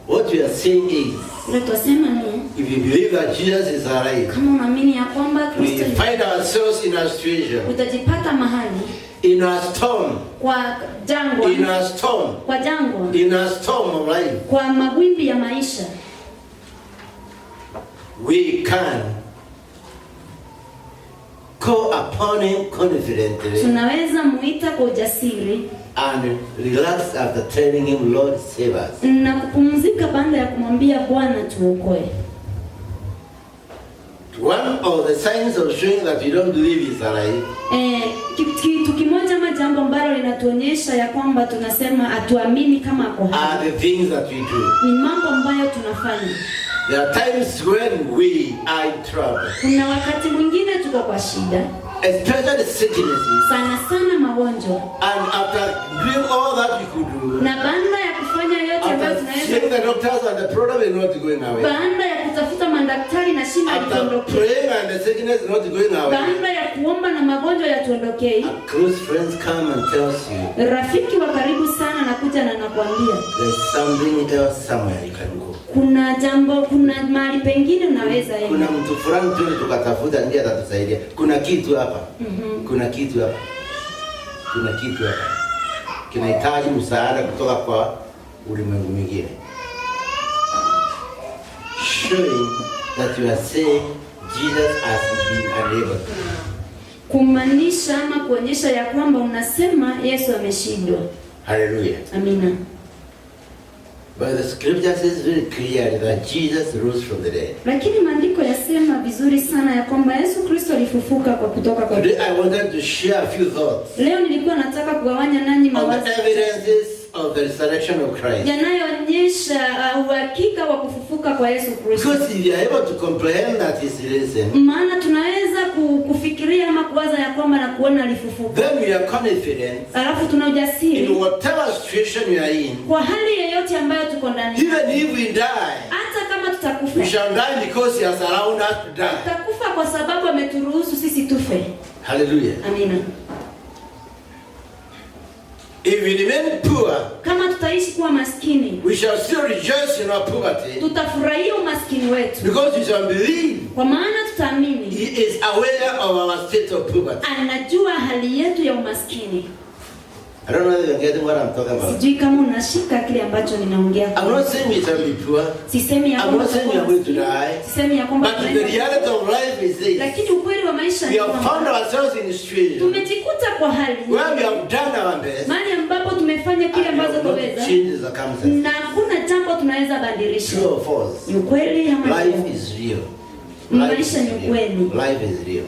What we are saying is, if you believe that Jesus is alive, we find ourselves in a situation, in a storm, in a storm of life. We can call upon him confidently and relax after telling him, Lord, save us. One of the signs of showing that you don't believe he's alive are the things that we do. There are times when we are in trouble, especially sicknesses, and after doing all that we could do, after seeing the doctors and the problem is not going away, after praying and the sickness is not going away, close friends come and tells you there's something else somewhere you can go. Kuna mahali pengine unaweza enda. Kuna mtu fulani tu tukatafuta ndiye atatusaidia. Kuna kitu hapa. Kuna kitu hapa. Kuna kitu hapa. Kinahitaji msaada kutoka kwa ulimwengu mwingine. Showing that you are saying Jesus has been unable. Kumaanisha ama kuonyesha ya kwamba unasema Yesu ameshindwa. Hallelujah. Amina. But the scripture says very clearly that Jesus rose from the dead. Lakini maandiko yasema vizuri sana ya kwamba Yesu Kristo alifufuka kwa kutoka kwa. Today I wanted to share a few thoughts. Leo nilikuwa nataka kugawanya nanyi mawazo. The evidences of the resurrection of Christ. Yanayoonyesha uhakika wa kufufuka kwa Yesu Kristo. Because if you are able to comprehend that is risen, maana tunaweza kufikiria ama kuwaza ya kwamba na kuona alifufuka. Then we are confident. Alafu tuna ujasiri. In whatever situation you are in. Kwa hali yoyote ambayo tuko ndani. Even if we die. Hata kama tutakufa. We shall die because he has allowed us to die. Tutakufa kwa sababu ameturuhusu sisi tufe. Hallelujah. Amina. If we remain poor, kama tutaishi kuwa maskini, we shall still rejoice in our poverty. Tutafurahia umaskini wetu. Because we shall believe. Kwa maana tutaamini. He is aware of our state of poverty. Anajua hali yetu ya umaskini. I don't know if you're getting what I'm talking about. Sijui kama unashika kile ambacho ninaongea. I'm not saying we shall be poor. Sisemi ya kwamba I'm not saying we are going to die. Sisemi ya kwamba but the reality of life is this. Lakini ukweli wa maisha ni kwamba we have found ourselves in a situation. Tumejikuta kwa hali where we have done our best. Mahali ambapo tumefanya kile ambacho tunaweza. Na hakuna jambo tunaweza badilisha. True or false? Ni ukweli ama life is real. Maisha ni ukweli. Life is real.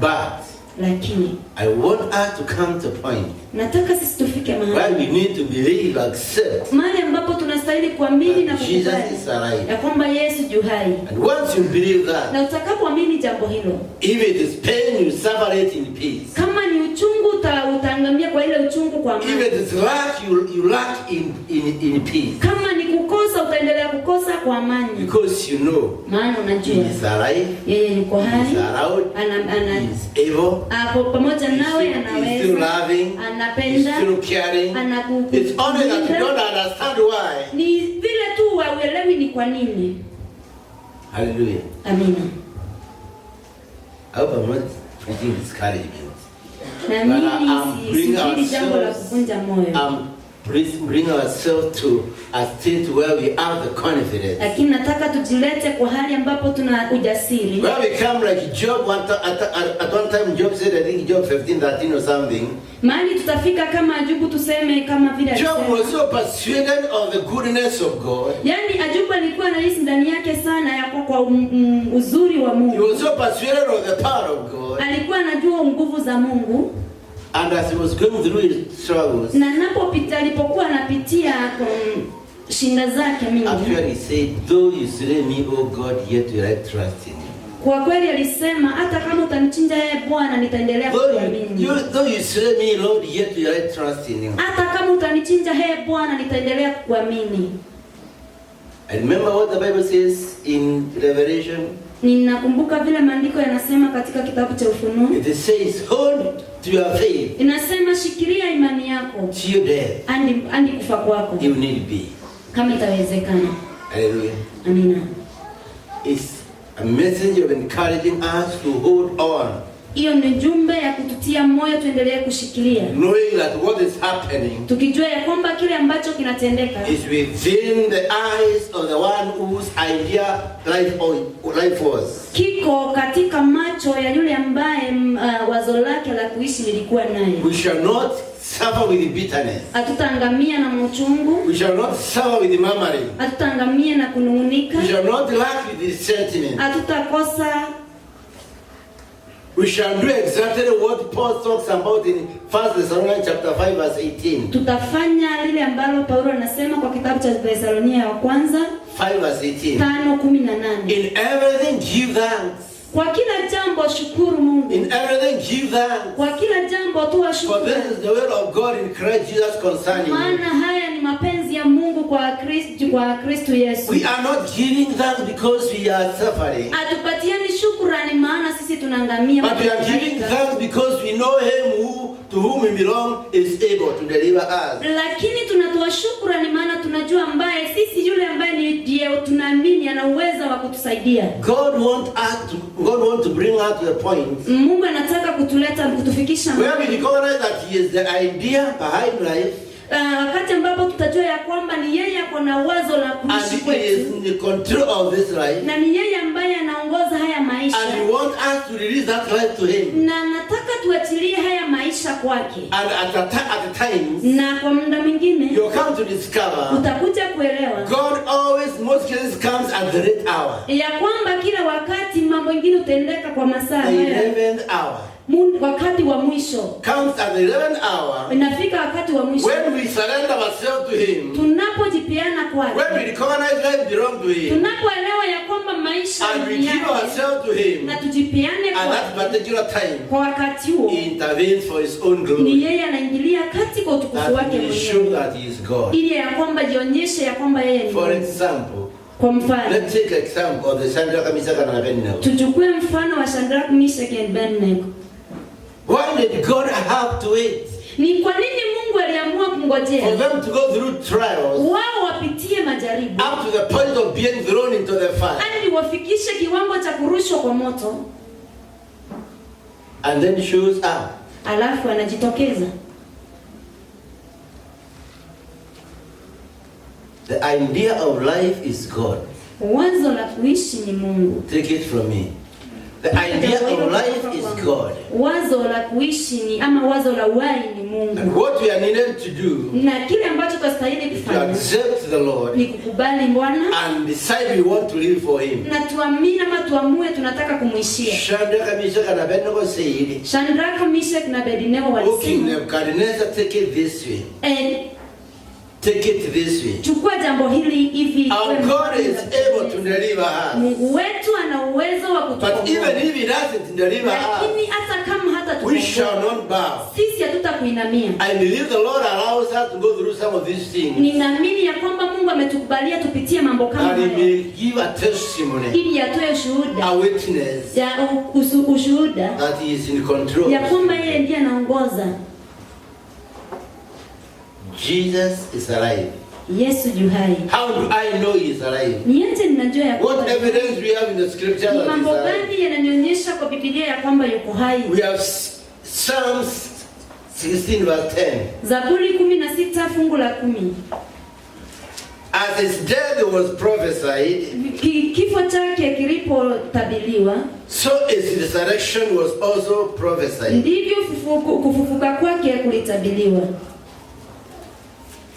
But lakini I want us to come to a point nataka sisi tufike mahali where we need to believe, accept mahali ambapo tunastahili kuamini na kukubali ya kwamba Yesu yu hai. And once you believe that, na utakapoamini jambo hilo, if it is pain, you suffer it in peace. Kama ni uchungu utaangamia kwa ile uchungu kwa amani. If it is lack, you lack in peace. Kama ni kukosa utaendelea kukosa kwa amani. Because you know, maana unajua he is alive, yeye yuko hai, he is around, he is able, hapo pamoja nawe anaweza, anapenda, it's only that you don't understand why. Ni vile tu hauelewi ni kwa nini. Hallelujah. Amina. I hope I'm not preaching discouragement. Na mimi si jambo la kuvunja moyo. Bring ourselves to a state where we have the confidence. Lakini nataka tujilete kwa hali ambapo tuna ujasiri. Where we come like Job at one time Job said, I think Job 15:13 or something. Mahali tutafika kama Ajubu, tuseme kama vile Job was so persuaded of the goodness of God. Yani Ajubu alikuwa anahisi ndani yake sana ya kwa uzuri wa Mungu. He was so persuaded of the power of God. Alikuwa anajua nguvu za Mungu. And as he was going through his struggles, na alipokuwa anapitia shinda zake mingi, actually he said, though you slay me, O God, yet will I trust in you. Kwa kweli alisema hata kama utanichinja Bwana nitaendelea kuamini. Though you slay me, Lord, yet will I trust in you. Hata kama utanichinja Bwana nitaendelea kuamini. I remember what the Bible says in Revelation. Ninakumbuka vile maandiko yanasema katika kitabu cha Ufunuo. It says, hold to your faith. Inasema shikilia imani yako. To your death. Hadi kufa kwako. You need be. Kama itawezekana. Hallelujah. Amina. It's a message of encouraging us to hold on. Hiyo ni jumbe ya kututia moyo tuendelee kushikilia. Knowing that what is happening, tukijua ya kwamba kile ambacho kinatendeka is within the eyes of the one whose idea life was. Kiko katika macho ya yule ambaye wazo lake la kuishi lilikuwa naye. We shall not suffer with bitterness. Hatutaangamia na mchungu. We shall not suffer with murmuring. Hatutaangamia na kunung'unika. We shall not lack with resentment. Hatutakosa. We shall do exactly what Paul talks about in 1 Thessalonians chapter 5 verse 18. Tutafanya lile ambalo Paulo anasema kwa kitabu cha Thesalonia wa kwanza 5 verse 18. 5:18. In everything give thanks. Kwa kila jambo shukuru Mungu. In everything give thanks. Kwa kila jambo toa shukrani. For this is the will of God in Christ Jesus concerning you. Maana haya ni mapenzi ya Mungu kwa Kristo Yesu. We are not giving thanks because we are suffering. Atupatiani shukrani maana sisi tunaangamia. But we are giving thanks because we know him to whom we belong is able to deliver us. Lakini tunatoa shukrani maana tunajua ambaye sisi yule ambaye ndiye tunaamini ana uwezo wa kutusaidia. God want to bring us to the point. Mungu anataka kutufikisha where we recognize that he is the idea behind life. Wakati ambapo tutajua ya kwamba ni yeye ako na wazo la kuishi kwetu. And he is in the control of this life. Na ni yeye ambaye anaongoza haya maisha. And we want us to release that life to him. Na nataka tuachilie haya maisha kwake. And at times, na kwa muda mwingine, you come to discover, utakuja kuelewa, God always, most cases, comes at the right hour. Ya kwamba kila wakati mambo mengine utendeka kwa masaa the 11th hour. Wakati wa mwisho comes at the 11th hour. Inafika wakati wa mwisho. When we surrender ourselves to him. Tunapojipeana kwake. When we recognize life belongs to him. Tunapoelewa ya kwamba maisha and we give ourselves to him. Na tujipeane kwake. At that particular time. Kwa wakati huo. He intervenes for his own glory. Ni yeye anaingilia katika utukufu wake mwenyewe. Show that he is God. Ili ya kwamba jionyeshe ya kwamba yeye ni. For example. Kwa mfano. Let's take an example of the Shadrach, Meshach and Abednego. Tuchukue mfano wa Shadrach, Meshach and Abednego. Why did God have to wait? Ni kwa nini Mungu aliamua kungojea? For them to go through trials. Wao wapitie majaribu. Up to the point of being thrown into the fire. Hadi wafikishe kiwango cha kurushwa kwa moto. And then shows up. Alafu anajitokeza. The idea of life is God. Wazo la kuishi ni Mungu. Take it from me. The idea of life is God. Wazo la kuishi ni ama wazo la uhai ni Mungu. And what we are needed to do, na kile ambacho tunastahili kufanya, to accept the Lord, ni kukubali Bwana and decide we want to live for him. Na tuamini ama tuamue tunataka kumuishia. Shadrach, Meshach and Abednego said, Shadrach, Meshach na Abednego walisema, okay, Nebuchadnezzar, take it this way. Take it this way. Chukua jambo hili hivi. Our God is able to deliver us. Mungu wetu ana uwezo wa kutukomboa. But even if he doesn't deliver us, lakini hata kama hata tukomboa, we shall not bow. Sisi hatutakuinamia. I believe the Lord allows us to go through some of these things. Ninaamini ya kwamba Mungu ametukubalia tupitie mambo kama haya. haya. He may give a testimony. Ili atoe ushuhuda. A witness. Ya ushuhuda. That he is in control. Ya kwamba yeye ndiye anaongoza. Jesus is alive. Yesu yu hai. How do I know he is alive? Niache ninajua ya kwamba. What evidence we have in the scripture that he is alive? Mambo gani yananionyesha kwa Biblia ya kwamba yuko hai? We have Psalms 16 verse 10. Zaburi 16 fungu la 10. As his death was prophesied, kifo chake kilipotabiriwa, so his resurrection was also prophesied. Ndivyo kufufuka kwake kulitabiriwa.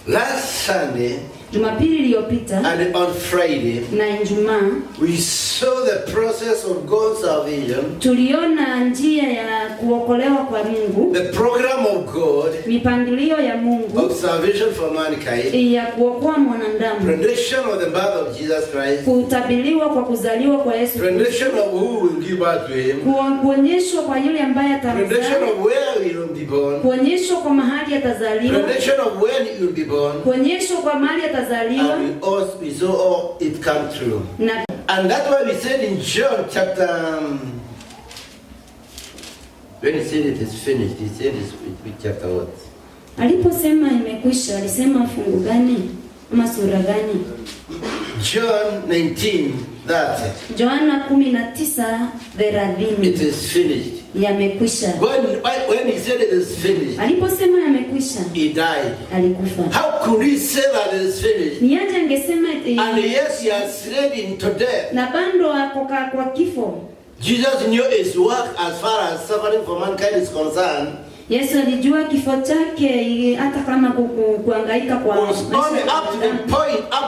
Last Sunday, Jumapili iliyopita, and on Friday, na Ijumaa, we saw the process of God's salvation. Tuliona njia ya kuokolewa kwa Mungu. The program of God, mipangilio ya Mungu, of salvation for mankind. Ya kuokoa mwanadamu. Prediction of the birth of Jesus Christ. Kutabiriwa kwa kuzaliwa kwa Yesu. Prediction of who will give birth to him. Kuonyeshwa kwa yule ambaye atazaa. Prediction of where he will be born. Kuonyeshwa kwa mahali atazaliwa. Prediction of when he will be born. Kuonyeshwa kwa mahali atazaliwa. And we saw all it come true. Na And that's why we said in John chapter, when he said it is finished, he said it's with chapter what? Aliposema imekwisha, alisema fungu gani ama sura gani? John 19:30. Yohana 19:30. It is finished. Yamekwisha. When he said it is finished, aliposema yamekwisha, he died. Alikufa. How could he say that it is finished? Ni aje angesema And yes, he has led into death. Na bando akoka kwa kifo. Jesus knew his work as far as suffering for mankind is concerned. Yesu alijua kifo chake hata kama kuhangaika kwa was only up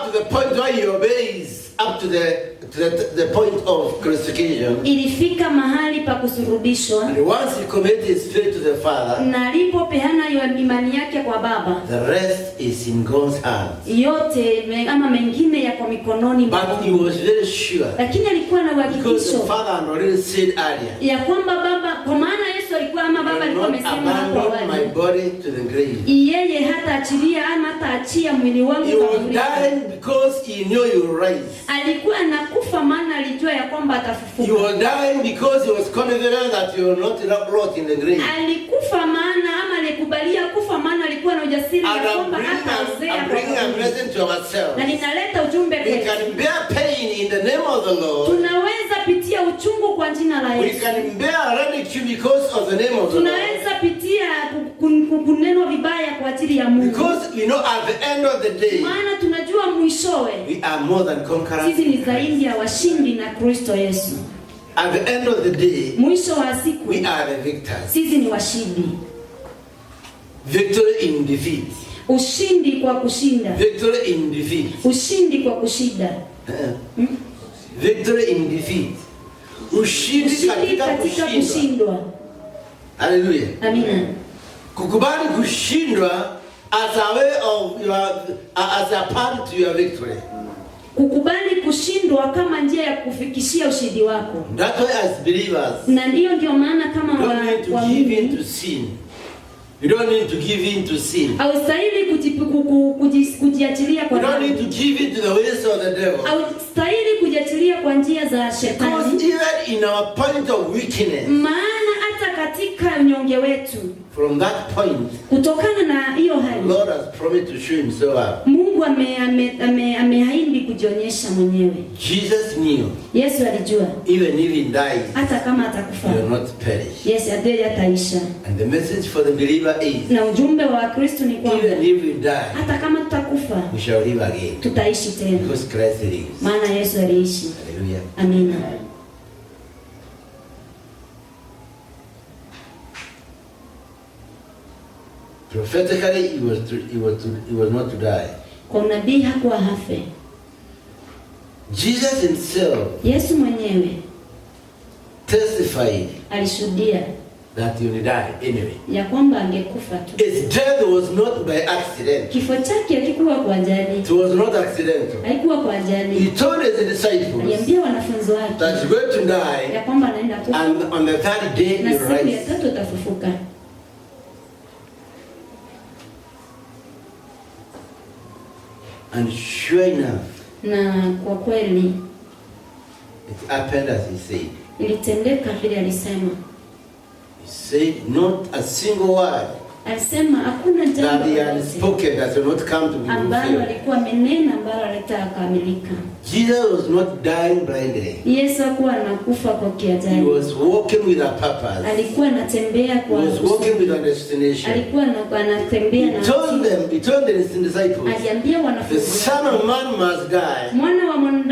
to the point where he obeys, up to the point of crucifixion. Ilifika mahali pa kusurubishwa. And once he committed his faith to the Father, na alipopeana imani yake kwa Baba, the rest is in God's hands. Yote ama mengine yako mikononi mwake. But he was very sure. Lakini alikuwa na uhakikisho. Because the Father had already said earlier. Ya kwamba Baba, kwa maana Yesu alikuwa ama Baba alikuwa amesema hapo awali. My body to the grave. Yeye hata achilia ama hata achia mwili wangu kwa kaburi. He was dying because he knew he would rise. Alikuwa anakufa maana alijua ya kwamba atafufuka. He was dying because he was confident that he will not rot in the grave. Alikufa maana ama alikubalia kufa maana alikuwa na ujasiri ya kwamba hataozea. I'm bringing a present to ourselves. Na ninaleta ujumbe kwetu. We can bear pain in the name of the Lord. Tunaweza pitia uchungu kwa jina la Yesu. We can bear ridicule because of the name of the Lord. Tunaweza pitia kunenwa vibaya kwa ajili ya Mungu. Because we know at the end of the day, maana tunajua mwishowe, we are more than conquerors. Sisi ni zaidi ya washindi na Kristo Yesu. At the end of the day, mwisho wa siku, we are the victors. Sisi ni washindi. Victory in defeat. Ushindi kwa kushinda. Victory in defeat. Ushindi kwa kushinda. Victory in defeat. Ushindi katika kushindwa. Hallelujah. Amina. Kukubali kushindwa as a way of as a part to your victory. Kukubali kushindwa kama njia ya kufikishia ushindi wako. That's why as believers, na ndio maana kama waamini, you don't need to give in to sin. Haustahili kujiachilia kwa dhambi. You don't need to give in to the ways of the devil. Haustahili kujiachilia kwa njia za shetani. Because even in our point of weakness, maana hata katika unyonge wetu, from that point, kutokana na hiyo hali, Lord has promised to show himself up. Mungu ameahidi kujionyesha mwenyewe. Jesus knew. Yesu alijua. Even if he dies, hata kama atakufa, he will not perish. Yes, ataisha. And the message for the believer is, na ujumbe wa Kristo ni kwamba even if we die, hata kama tutakufa, we shall live again. Tutaishi tena. Because Christ lives. Maana Yesu aliishi. Hallelujah. Amina. Prophetically, he was not to die. Kwa unabii hakuwa hafe. Jesus himself, Yesu mwenyewe, testified, alishuhudia that he will die anyway. Ya kwamba angekufa tu. His death was not by accident. Kifo chake hakikuwa kwa ajali. It was not accidental. Haikuwa kwa ajali. He told his disciples, aliambia wanafunzi wake, that he's going to die, ya kwamba anaenda kufa, and on the third day he will rise. Na siku ya tatu atafufuka. And sure enough, na kwa kweli, it happened as he said. Ilitendeka vile alisema. He said not a single word. Alisema hakuna jambo that he had spoken that will not come to be ambalo alikuwa amenena ambalo halitakamilika. Jesus was not dying blindly. Yesu hakuwa anakufa kwa kiajali. He was walking with a purpose. Alikuwa anatembea kwa He was walking with a destination. Alikuwa anatembea na he told the disciples, aliambia wanafunzi, the Son of Man must die. Mwana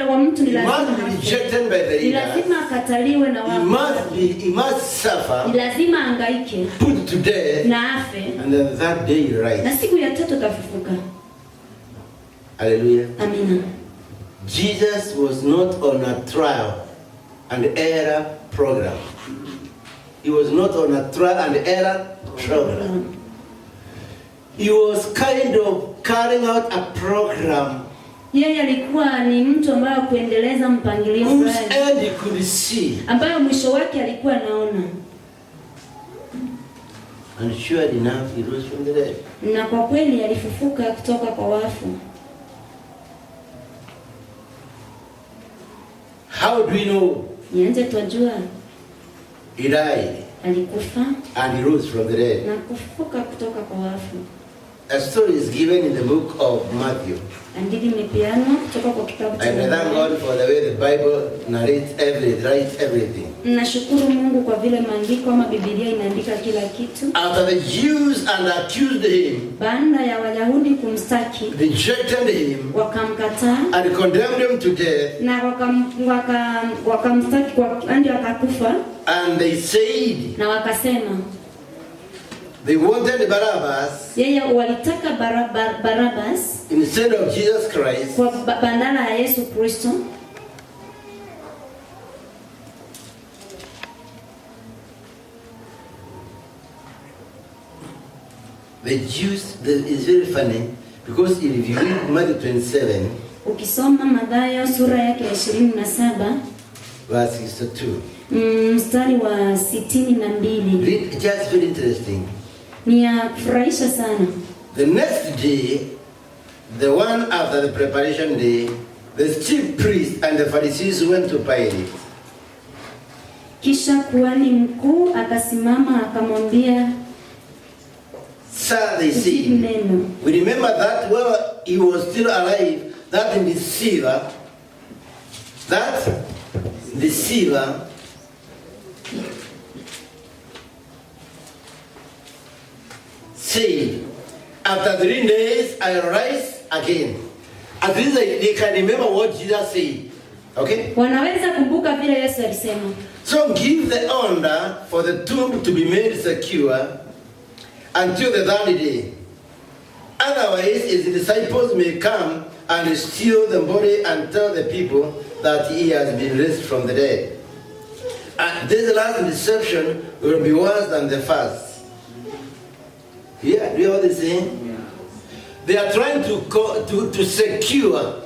wa mtu ni lazima He must be rejected by the leaders. Lazima akataliwe na watu. He must suffer. Lazima angaike. Put to death. Na afe. And then that day he rise. Na siku ya tatu atafufuka. Hallelujah. Amina. Jesus was not on a trial and error program. He was not on a trial and error program. He was kind of carrying out a program. Yeye alikuwa ni mtu ambaye kuendeleza mpangilio fulani. And he could see. Ambayo mwisho wake alikuwa anaona. And sure enough, he rose from the dead. Na kwa kweli alifufuka kutoka kwa wafu. How do we know? Nianze twajua. He died. Alikufa. And he rose from the dead. Na kufufuka kutoka kwa wafu. A story is given in the book of Matthew. Hadithi imepeanwa kutoka kwa kitabu cha Mathayo. I thank God for the way the Bible writes everything. Nashukuru Mungu kwa vile maandiko ama Biblia inaandika kila kitu. After the Jews accused him, baada ya Wayahudi kumstaki, rejected him, wakamkataa and condemned him to death, na wakamstaki hadi akakufa, and they said, na wakasema they wanted Barabbas, yeye walitaka Barabbas instead of Jesus Christ, kwa badala ya Yesu Kristo. The Jews, it's very funny because if you read Matthew 27, ukisoma Mathayo sura yake ya 27 verse 62, mstari wa 62, read, just very interesting. Ni ya kufurahisha sana. The next day, the one after the preparation day, the chief priests and the Pharisees went to Pilate. Kisha kuhani mkuu akasimama akamwambia, Sir, they said, we remember that while he was still alive, that deceiver said, after 3 days I'll rise again. At least they can remember what Jesus said. Okay? Wanaweza kumbuka vile Yesu alisema. So give the order for the tomb to be made secure until the 3rd day. Otherwise, his disciples may come and steal the body and tell the people that he has been raised from the dead. And this last deception will be worse than the first. Yeah, do you know what they're saying? Yeah. They are trying to secure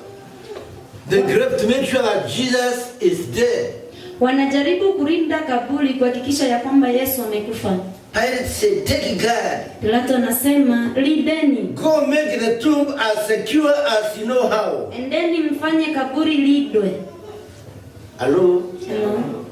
the grave to make sure that Jesus is dead. Wanajaribu kulinda kaburi kuhakikisha ya kwamba Yesu amekufa. Pilate said, take guard. Pilato anasema, lideni. Go make the tomb as secure as you know how. Endeni mfanye kaburi lidwe. Hello? Hello?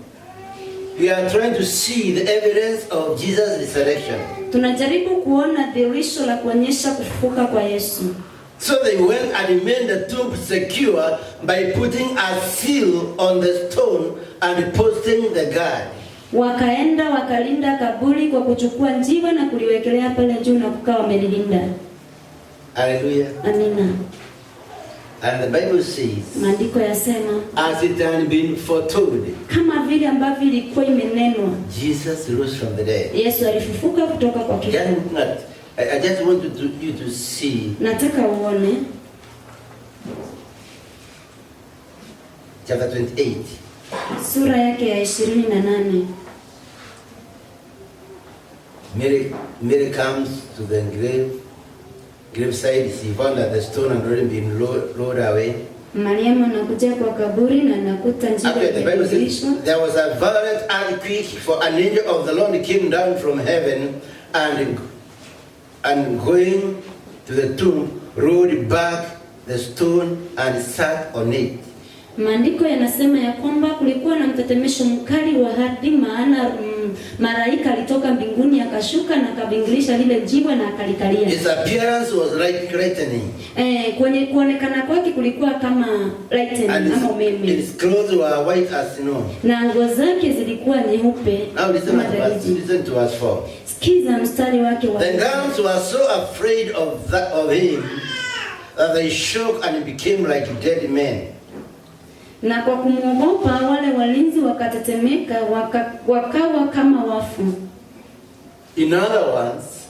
We are trying to see the evidence of Jesus' resurrection. Tunajaribu kuona dhihirisho la kuonyesha kufufuka kwa Yesu. So they went and made the tomb secure by putting a seal on the stone and posting the guard. Wakaenda wakalinda kaburi kwa kuchukua njiwa na kuliwekelea pale juu na kukaa wamelilinda. Hallelujah. Amina. And the Bible says, maandiko yasema, as it had been foretold, kama vile ambavyo ilikuwa imenenwa, Jesus rose from the dead. Yesu alifufuka kutoka kwa kifo. I just want you to see. Nataka uone chapter 28. Sura yake ya 28. Mary comes to the graveside. She found that the stone had already been rolled away. Mariamu anakuja kwa kaburi na anakuta njiwa imedirishwa. There was a violent earthquake, for an angel of the Lord came down from heaven and going to the tomb, rolled back the stone and sat on it. Maandiko yanasema ya kwamba kulikuwa na mtetemesho mkali wa ardhi, maana malaika alitoka mbinguni akashuka na akabingirisha lile jiwe na akalikalia. His appearance was like lightning. Kwenye kuonekana kwake kulikuwa kama lightning ama umeme. His clothes were white as snow. Na nguo zake zilikuwa nyeupe. Now listen to us 4. Sikiza mstari wake wa. The girls were so afraid of him that they shook and became like dead men. Na kwa kumwogopa wale walinzi wakatetemeka wakawa kama wafu. In other words,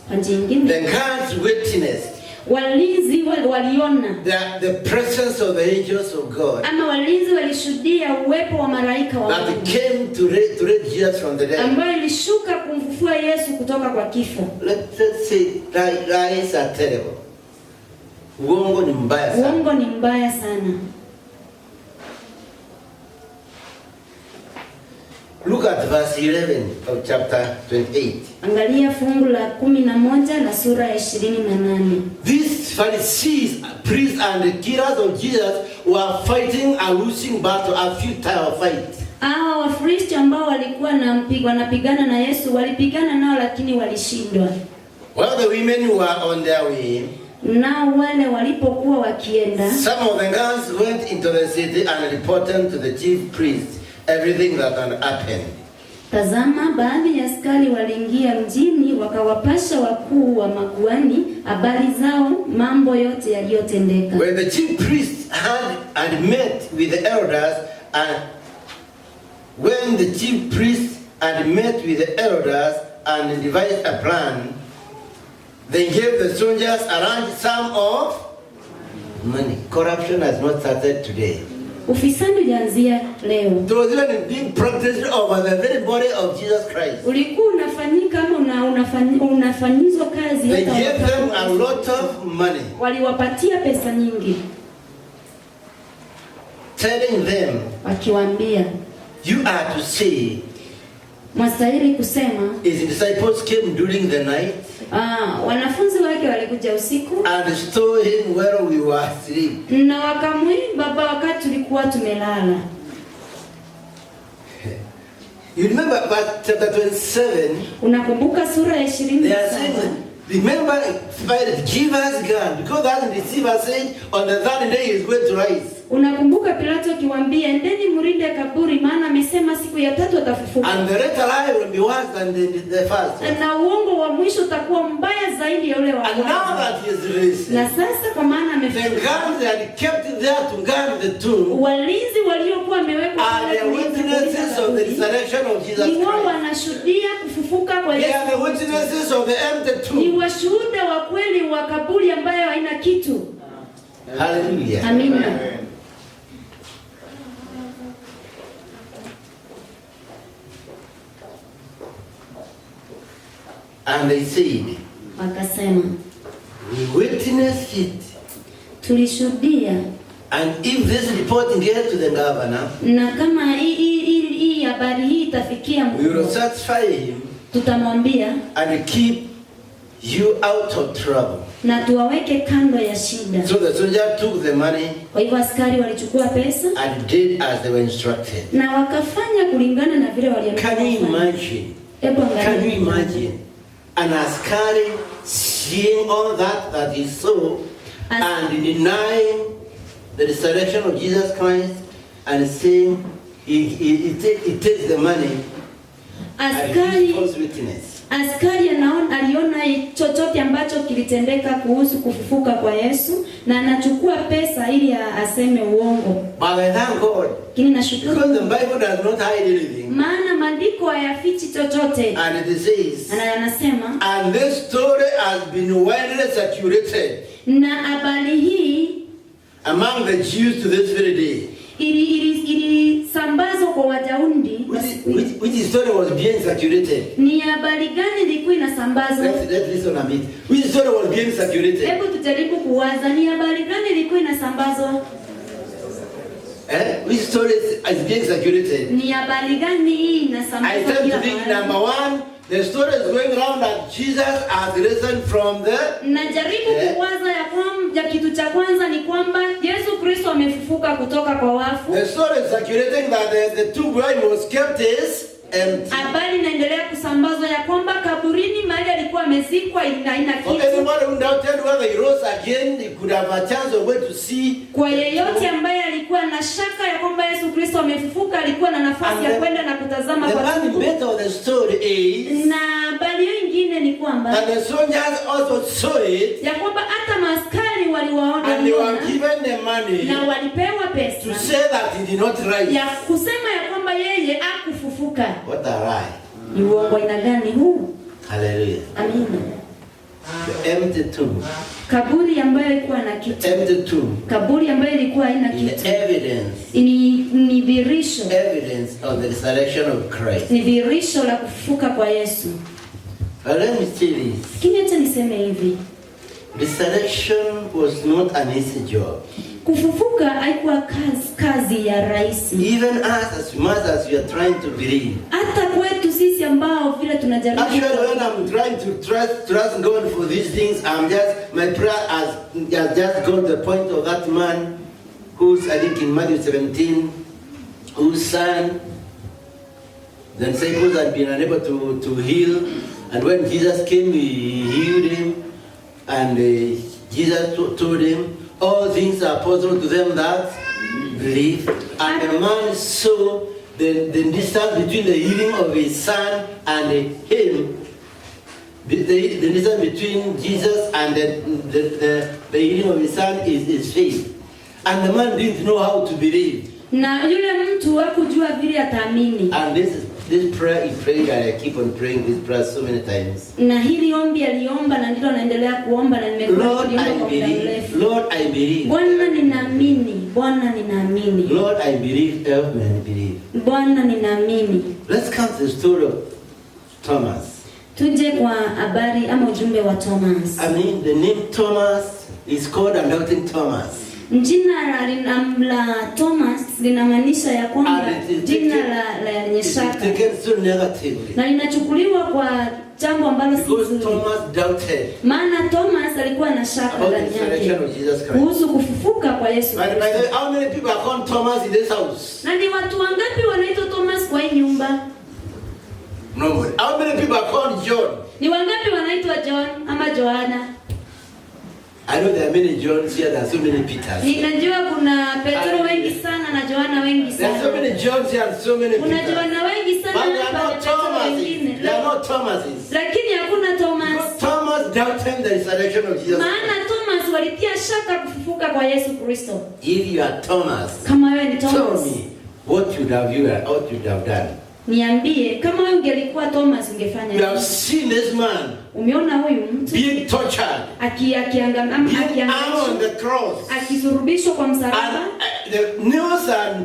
the guards witnessed. Walinzi waliona the presence of the angels of God. Ama walinzi walishuhudia uwepo wa malaika wa Mungu. That came to raise Jesus from the dead. Ambaye ilishuka kumfufua Yesu kutoka kwa kifo. Let's say lies are terrible. Uongo ni mbaya sana. Uongo ni mbaya sana. Look at verse 11 of chapter 28. Angalia fungu la 11 la sura ya 28. These Pharisees, priests and killers of Jesus were fighting a losing battle, a futile fight. Hao Wafilisti ambao walikuwa wanapigana na Yesu walipigana nao lakini walishindwa. While the women were on their way, nao wale walipokuwa wakienda, some of the girls went into the city and reported to the chief priest everything that had happened. Tazama, baadhi ya askari waliingia mjini wakawapasha wakuu wa makuhani habari zao mambo yote yaliyotendeka. When the chief priest had met with the elders and devised a plan, they gave the soldiers a large sum of money. Corruption has not started today. Ufisadi ulianzia leo. It was even being practiced over the very body of Jesus Christ. Ulikuwa unafanyika kama unafanyizwa kazi. They gave them a lot of money. Waliwapatia pesa nyingi. Telling them, wakiwaambia, you are to say, mwastahili kusema, his disciples came during the night. Wanafunzi wake walikuja usiku and stole him while we were asleep. Na wakamwiba wakati tulikuwa tumelala. You remember chapter 27? Unakumbuka sura ya 27? They are saying, remember, give us God, because that deceiver said on the third day he is going to rise. Unakumbuka Pilato akiwaambia, endeni mrinde kaburi maana amesema siku ya tatu atafufuka. And the latter lie will be worse than the first. Na uongo wa mwisho utakuwa mbaya zaidi ya ule wa kwanza. And now that he is risen, na sasa kwa maana amefufuka, the guards they had kept there to guard the tomb, walinzi waliokuwa wamewekwa pale are the witnesses of the resurrection of Jesus Christ. Ni wao wanashuhudia kufufuka kwa Yesu. They are the witnesses of the empty tomb. Ni washuhuda wa kweli wa kaburi ambayo haina kitu. Hallelujah. Amina. And they said, wakasema, we witnessed it. Tulishuhudia. And if this report gets to the governor, na kama hii habari hii itafikia mkuu, we will satisfy him, tutamwambia, and keep you out of trouble. Na tuwaweke kando ya shida. So the soldier took the money. Kwa hivyo askari walichukua pesa and did as they were instructed. Na wakafanya kulingana na vile waliambiwa. Can you imagine? Can you imagine an askari seeing all that he saw and denying the resurrection of Jesus Christ and saying he takes the money and he false witness? Askari aliona chochote ambacho kilitendeka kuhusu kufufuka kwa Yesu na anachukua pesa ili aseme uongo. But I thank God. Because the Bible does not hide anything. Maana maandiko hayafichi chochote. And it says, anasema, and this story has been widely circulated. Na habari hii among the Jews to this very day. Ili sambazwa kwa Wayahudi. Which story was being circulated? Ni habari gani ilikuwa inasambazwa? Let's listen a bit. Which story was being circulated? Hebu tujaribu kuwaza ni habari gani ilikuwa inasambazwa? Which story is being circulated? Ni habari gani hii inasambazwa? I tend to think number one, the story is going around that Jesus has risen from the. Najaribu kuwaza ya kitu cha kwanza ni kwamba Yesu Kristo amefufuka kutoka kwa wafu. The story is circulating that the tomb where he was kept is empty. Habari inaendelea kusambazwa ya kwamba kaburini mahali alikuwa amezikwa haina kitu. Everybody who doubted whether he rose again, he could have a chance of going to see. Kwa yeyote ambaye alikuwa na shaka ya kwamba Yesu Kristo amefufuka alikuwa na nafasi ya kwenda na kutazama kwa the main of the story is, na habari nyingine ni kwamba and the soldiers also saw it, ya kwamba hata maaskari waliwaona and they were given the money na walipewa pesa to say that he did not rise. Ya kusema ya kwamba yeye hakufufuka. What a lie. Ni uongo aina gani huu? Hallelujah. Amina. The empty tomb. Kaburi ambayo ilikuwa na kitu. Empty tomb. Kaburi ambayo ilikuwa haina kitu. Evidence. Ni dhihirisho. Evidence of the resurrection of Christ. Ni dhihirisho la kufufuka kwa Yesu. But let me say this. Kini acha niseme hivi. Resurrection was not an easy job. Kufufuka haikuwa kazi ya rahisi. Even us as much as we are trying to believe. Hata kwetu sisi ambao vile tunajaribu. Actually, when I'm trying to trust God for these things, my prayer has just got the point of that man who's, I think in Matthew 17, whose son the disciples had been unable to heal, and when Jesus came, he healed him, and Jesus told him, all things are possible to them that believe. And the man saw the distance between the healing of his son and him, the distance between Jesus and the healing of his son is faith. And the man didn't know how to believe. Na yule mtu hakujua vile ataamini. And this prayer he prayed, and I keep on praying this prayer so many times. Na hili ombi aliomba na ndilo anaendelea kuomba na nimekuwa nikiomba kwa muda mrefu. Lord, I believe. Bwana ninaamini. Bwana ninaamini. Lord, I believe. Help me believe. Bwana ninaamini. Let's come to the story of Thomas. Tuje kwa habari ama ujumbe wa Thomas. I mean, the name Thomas is called Doubting Thomas. Jina la Thomas linamaanisha ya kwamba jina la yenye shaka. Na linachukuliwa kwa jambo ambalo si zuri. Maana Thomas alikuwa na shaka ndani yake kuhusu kufufuka kwa Yesu. How many people are called Thomas in this house? Na ni watu wangapi wanaitwa Thomas kwa hii nyumba? Nobody. How many people are called John? Ni wangapi wanaitwa John ama Joanna? I know there are many Johns here, there are so many Peters. Ninajua kuna Petro wengi sana na Joanna wengi sana. There are so many Johns here and so many Peters. Kuna Joanna wengi sana na Petro wengine. There are no Thomases. Lakini hakuna Thomas. Because Thomas doubted the resurrection of Jesus. Maana Thomas walitia shaka kufufuka kwa Yesu Kristo. If you are Thomas, kama wewe ni Thomas, tell me what you would have done. Niambie kama wewe ungelikuwa Thomas ungefanya nini? You have seen this man. Umeona huyu mtu being tortured, akiangamia on the cross, akisurubishwa kwa msalaba, and the nails are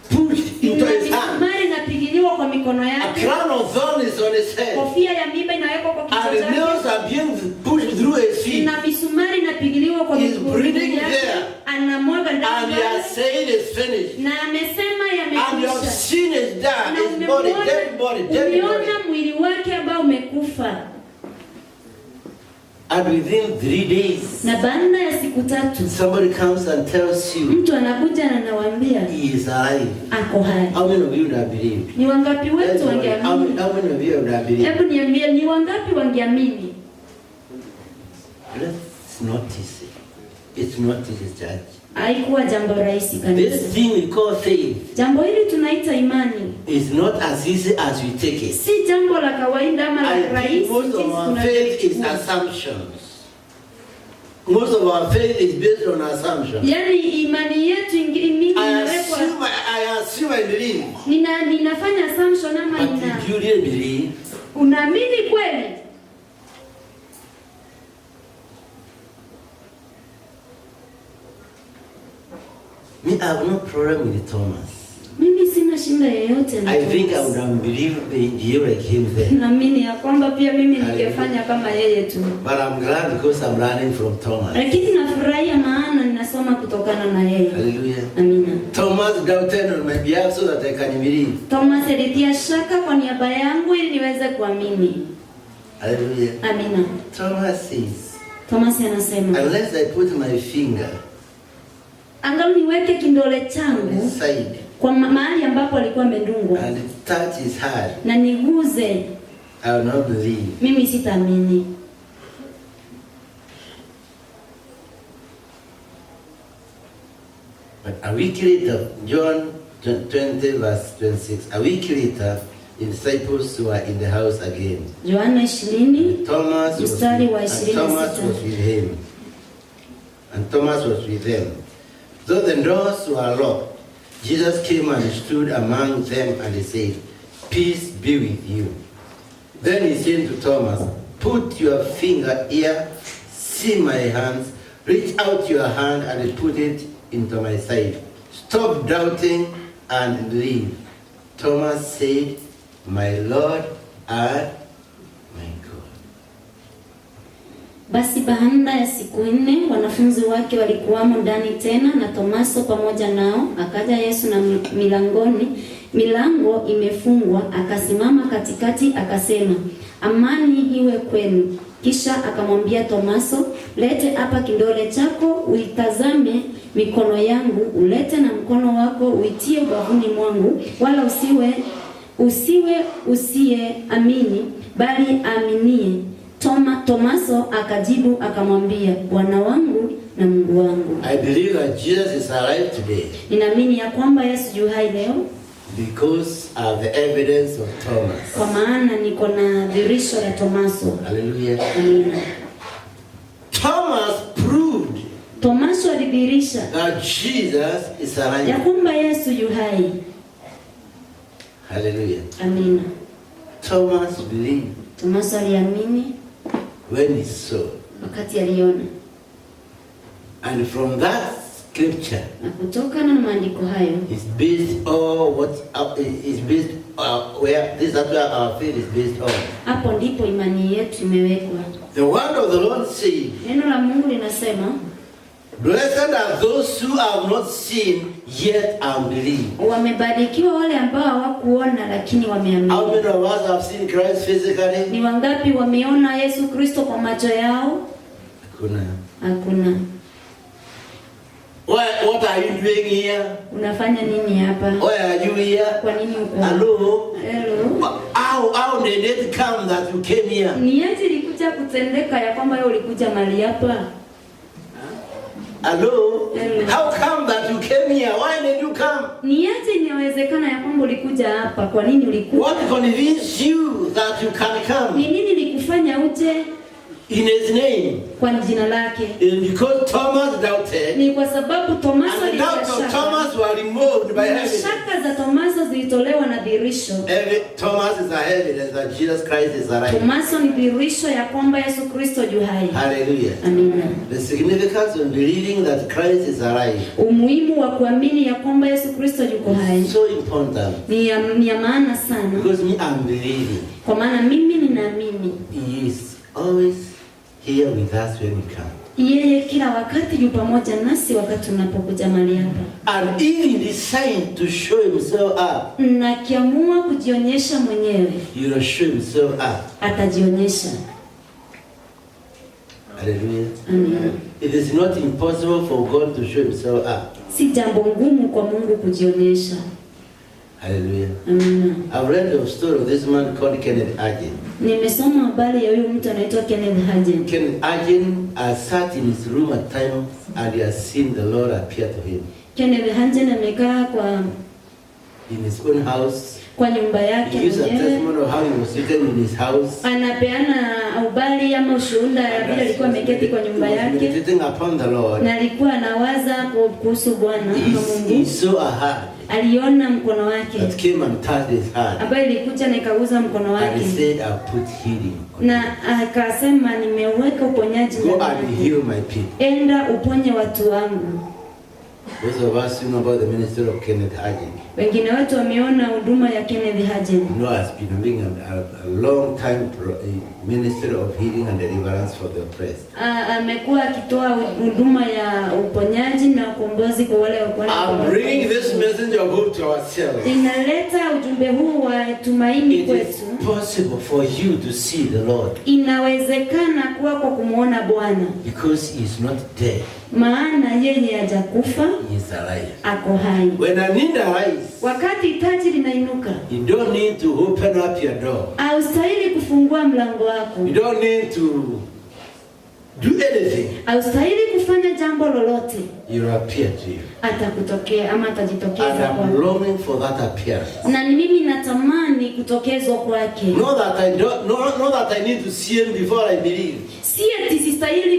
pushed into his hand. Mari inapigiliwa kwa mikono yake. A crown of thorns is on his head. Kofia ya miiba inawekwa kwa kichwa chake. And the nails are being pushed through his feet. Na misumari inapigiliwa kwa miguu yake. Anamwaga damu. And he has said it's finished. Na amesema yamekwisha. And you have seen his death, his body, dead body. Umeona mwili wake ambao umekufa. And within 3 days, na baada ya siku 3, somebody comes and tells you, mtu anakuja na anawaambia, he is alive. Ako hai. How many of you would have believed? Ni wangapi wetu wangeamini? How many of you would have believed? Hebu niambie, ni wangapi wangeamini? Let's notice it. It's not this church. Haikuwa jambo rahisi kanisa. This thing we call faith. Jambo hili tunaita imani. It's not as easy as we take it. Si jambo la kawaida ama la rahisi. Most of our faith is assumptions. Most of our faith is based on assumptions. Yani imani yetu mingi inawekwa. I assume I believe. Ninafanya assumption ama But if you really believe, unaamini kweli? me, I have no problem with Thomas. Mimi sina shinda yoyote na I think I would have believed like him there. Naamini ya kwamba pia mimi ningefanya kama yeye tu. But I'm glad because I'm learning from Thomas. Lakini nafurahia maana ninasoma kutokana na yeye. Hallelujah. Amina. Thomas doubted on my behalf so that I can believe. Thomas alitia shaka kwa niaba yangu ili niweze kuamini. Hallelujah. Amina. Thomas anasema, unless I put my finger, angalau niweke kindole changu kwa mahali ambapo alikuwa amedungwa and touch his heart, na niguze, I will not believe. Mimi sitaamini. But a week later, John 20 verse 26, a week later, the disciples were in the house again. Yohana 20 Thomas was with him. And Thomas was with them. Though the doors were locked, Jesus came and stood among them and he said, "Peace be with you." Then he said to Thomas, "Put your finger here, see my hands, reach out your hand and put it into my side. Stop doubting and believe." Thomas said, "My Lord and my God." Basi baada ya siku 4 wanafunzi wake walikuwamo ndani tena na Tomaso pamoja nao. Akaja Yesu na milango imefungwa, akasimama katikati akasema, amani iwe kwenu. Kisha akamwambia Tomaso, lete hapa kidole chako uitazame mikono yangu, ulete na mkono wako uitie ubavuni mwangu, wala usiye amini bali aminie. Tomaso akajibu akamwambia, Bwana wangu na Mungu wangu. I believe that Jesus is alive today. Ninaamini ya kwamba Yesu yu hai leo. Because of the evidence of Thomas. Kwa maana niko na dhihirisho la Tomaso. Hallelujah. Amina. Thomas proved. Tomaso alidhihirisha that Jesus is alive. Ya kwamba Yesu yu hai. Hallelujah. Amina. Thomas believed. Tomaso aliamini when he saw. Wakati aliona. And from that scripture, na kutokana na maandiko hayo, is based on what is based where this is where our faith is based on. Hapo ndipo imani yetu imewekwa. The word of the Lord says, neno la Mungu linasema, blessed are those who have not seen yet and believe. Wamebarikiwa wale ambao hawakuona lakini wameamini. How many of us have seen Christ physically? Ni wangapi wameona Yesu Kristo kwa macho yao? Hakuna. What are you doing here? Unafanya nini hapa? Why are you here? Kwa nini uko? Hello. How did it come that you came here? Ni aje ilikuja kutendeka ya kwamba wewe ulikuja mahali hapa? Hello. How come that you came here? Why did you come? Ni aje inawezekana ya kwamba ulikuja hapa? Kwa nini ulikuja? What convinced you that you can come? Ni nini likufanya uje? In his name. Kwa jina lake. And because Thomas doubted. Ni kwa sababu Tomaso alishaka. Thomas were removed by evidence. Shaka za Tomaso zilitolewa na dhihirisho. Thomas is a evidence that Jesus Christ is alive. Tomaso ni dhihirisho ya kwamba Yesu Kristo yu hai. Hallelujah. Amina. The significance of believing that Christ is alive. Umuhimu wa kuamini ya kwamba Yesu Kristo yuko hai. So important. Ni ya maana sana. Because me I'm believing. Kwa maana mimi ninaamini. He is always here with us when we come. Yeye kila wakati yu pamoja nasi wakati tunapokuja mahali hapa. And even decided to show himself up. Na kiamua kujionyesha mwenyewe. He will show himself up. Atajionyesha. Hallelujah. Amen. It is not impossible for God to show himself up. Si jambo ngumu kwa Mungu kujionyesha. Hallelujah. Amen. I've read the story of this man called Kenneth Hagin. Nimesoma habari ya huyu mtu anaitwa Kenneth Hagin. Kenneth Hagin sat in his room at times and he has seen the Lord appear to him. Kenneth Hagin amekaa in his own house. Kwa nyumba yake. He used a testimony of how he was sitting in his house. Anapeana ubali ama ushuhuda ya vile alikuwa ameketi kwa nyumba yake. Sitting upon the Lord. Na alikuwa anawaza kuhusu Bwana Mungu. He saw a hand. Aliona mkono wake. That came and touched his hand. Ambaye ilikuja na ikaguza mkono wake. And he said, I put healing. Na akasema nimeweka uponyaji ndani. Go and heal my people. Enda uponye watu wangu. Those of us who know about the ministry of Kenneth Hagin. Wengine wetu wameona huduma ya Kenneth Hagin. You know, has been doing a long time ministry of healing and deliverance for the oppressed. Amekuwa akitoa huduma ya uponyaji na ukombozi kwa wale walio. I'm bringing this message of hope to ourselves. Inaleta ujumbe huu wa tumaini kwetu. It is possible for you to see the Lord. Inawezekana kuwa kwa kumuona Bwana. Because he is not dead. Maana yeye hajakufa. He is alive. Ako hai. When a need arises, wakati hitaji linainuka, you don't need to open up your door. Haustahili kufungua mlango wako. You don't need to do anything. Haustahili kufanya jambo lolote. He will appear to you. Atakutokea ama atajitokeza kwako. And I'm longing for that appearance. Na mimi natamani kutokezwa kwake. Not that I need to see him before I believe. Si eti sistahili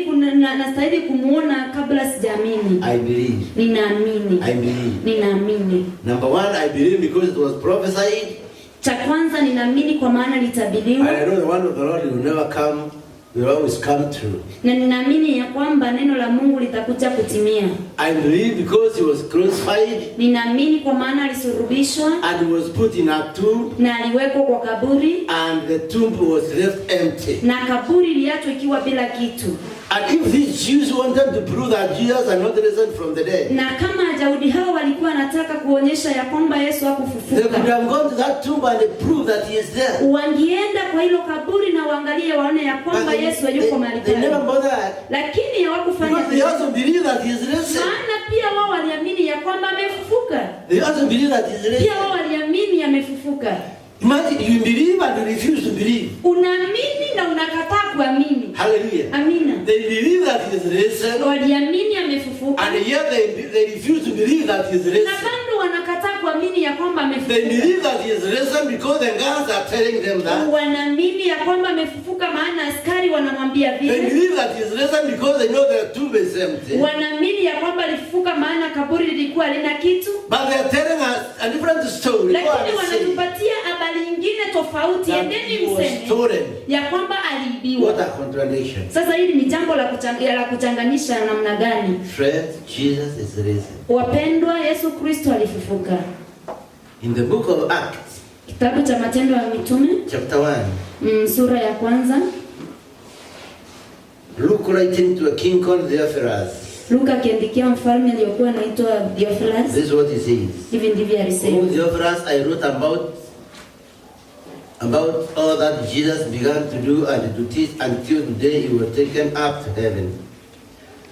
nastahili kumuona kabla sijaamini. I believe. Ninaamini. I believe. Ninaamini. Number one, I believe because it was prophesied. Cha kwanza ninaamini kwa maana litabiriwa. I know the word of the Lord will never come will always come true. Na ninaamini ya kwamba neno la Mungu litakuja kutimia. I believe because he was crucified. Ninaamini kwa maana alisulubishwa. And he was put in a tomb. Na aliwekwa kwa kaburi. And the tomb was left empty. Na kaburi liachwa ikiwa bila kitu. And if these Jews wanted to prove that Jesus had not risen from the dead, na kama Wayahudi hao walikuwa wanataka kuonyesha ya kwamba Yesu hakufufuka, they could have gone to that tomb and prove that he is there. Wangeenda kwa hilo kaburi na waangalie waone ya kwamba Yesu yuko mahali pale. They never bothered. Lakini hawakufanya hivyo. They also believe that he is risen. Maana pia wao waliamini ya kwamba amefufuka. They also believe that he is risen. Pia wao waliamini amefufuka. Imagine you believe and you refuse to believe. Unaamini na unakataa kuamini. Hallelujah. Amina. They believe that he is risen. Waliamini amefufuka. And yet they refuse to believe that he is risen. Na bado wanakataa kuamini ya kwamba amefufuka. They believe that he is risen because the guards are telling them that. Wanaamini ya kwamba amefufuka maana askari wanamwambia vile. They believe that he is risen because they know the tomb is empty. Wanaamini ya kwamba alifufuka maana kaburi lilikuwa halina kitu. But they are telling us a different story. Lakini wanatupatia habari nyingine tofauti. Endeni mseme ya kwamba aliibiwa. What a contradiction. Sasa hili ni jambo la kuchanganisha namna gani? Friends, Jesus is risen. Wapendwa, Yesu Kristo alifufuka. In the book of Acts, kitabu cha Matendo ya Mitume, chapter 1, sura ya kwanza, Luke writing to a king called Theophilus. Luka akiandikia mfalme aliyokuwa anaitwa Theophilus. This is what he says. Hivi ndivyo alisema. Oh, Theophilus, I wrote about all that Jesus began to do and to teach until the day he was taken up to heaven.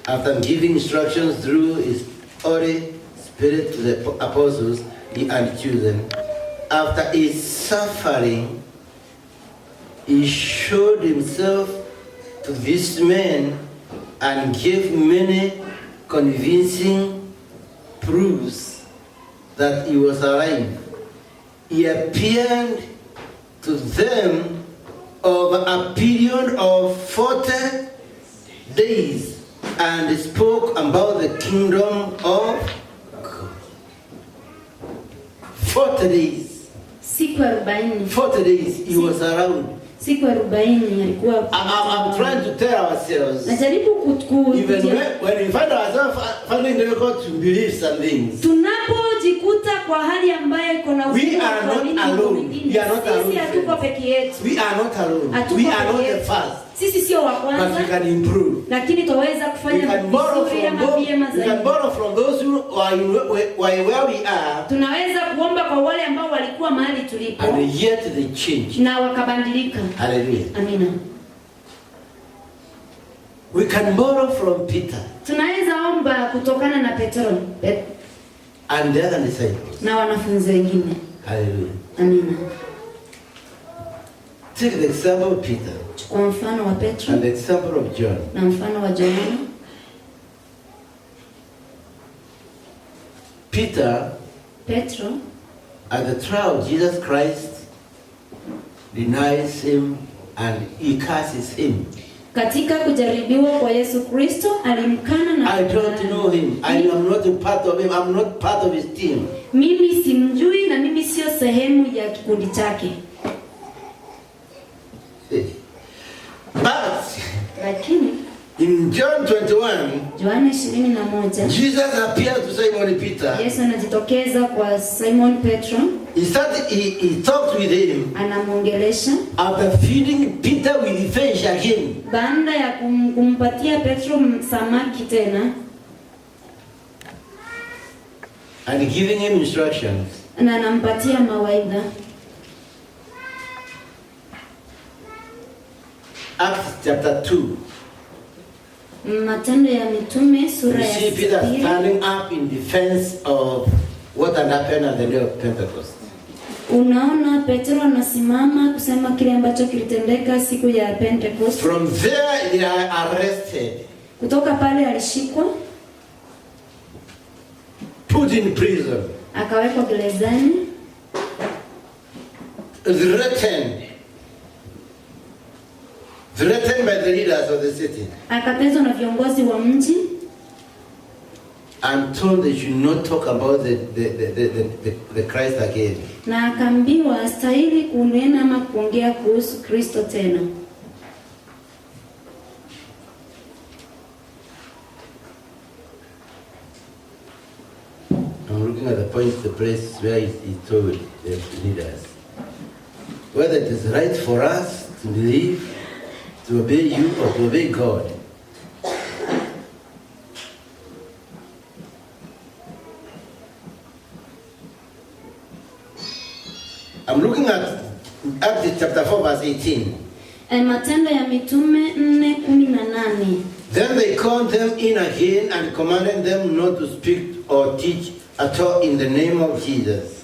After giving instructions through his Holy Spirit to the apostles he had chosen, after his suffering, he showed himself to these men and gave many convincing proofs that he was alive. He appeared to them over a period of 40 days and spoke about the kingdom of God. 40 days. Siku 40. 40 days he was around. Siku 40 alikuwa. I'm trying to tell ourselves. Najaribu even when we find ourselves finding difficult to believe some things. Tunapojikuta kwa hali ambayo iko na we are not alone. We are not alone. Sisi hatuko peke yetu. We are not alone. We are not the first. Sisi sio wa kwanza. But we can improve. Lakini tuweza kufanya vizuri ama vyema zaidi. We can borrow from those who are where we are. Tunaweza kuomba kwa wale ambao walikuwa mahali tulipo. And yet they change. Na wakabadilika. Hallelujah. Amina. We can borrow from Peter. Tunaweza omba kutokana na Petro. And the other disciples. Na wanafunzi wengine. Hallelujah. Amina. Take the example of Peter. Chukua mfano wa Petro. And the example of John. Na mfano wa Yohana. Petro, at the trial, Jesus Christ denies him and he curses him. Katika kujaribiwa kwa Yesu Kristo alimkana na I don't know him. I am not a part of him. I'm not part of his team. Mimi simjui na mimi sio sehemu ya kikundi chake. But lakini in John 21, Yohana 21, Jesus appeared to Simon Peter. Yesu anajitokeza kwa Simon Petro. He talked with him. Anamuongelesha. After feeding Peter with fish again. Baada ya kumpatia Petro samaki tena. And giving him instructions. Na anampatia mawaidha. Acts chapter 2. Matendo ya Mitume sura ya 2. You see Peter standing up in defense of what had happened on the day of Pentecost. Unaona Petro anasimama kusema kile ambacho kilitendeka siku ya Pentecost. From there they are arrested. Kutoka pale alishikwa. Put in prison. Akawekwa gerezani. Threatened by the leaders of the city. Akatezwa na viongozi wa mji. And told they should not talk about the Christ again. Na akaambiwa astahili kunena ama kuongea kuhusu Kristo tena. looking at the point, the place where he told them to lead us. Whether it is right for us to believe, to obey you, or to obey God. I'm looking at Acts chapter 4 verse 18. Matendo ya Mitume 4:18. Then they called them in again and commanded them not to speak or teach at all in the name of Jesus.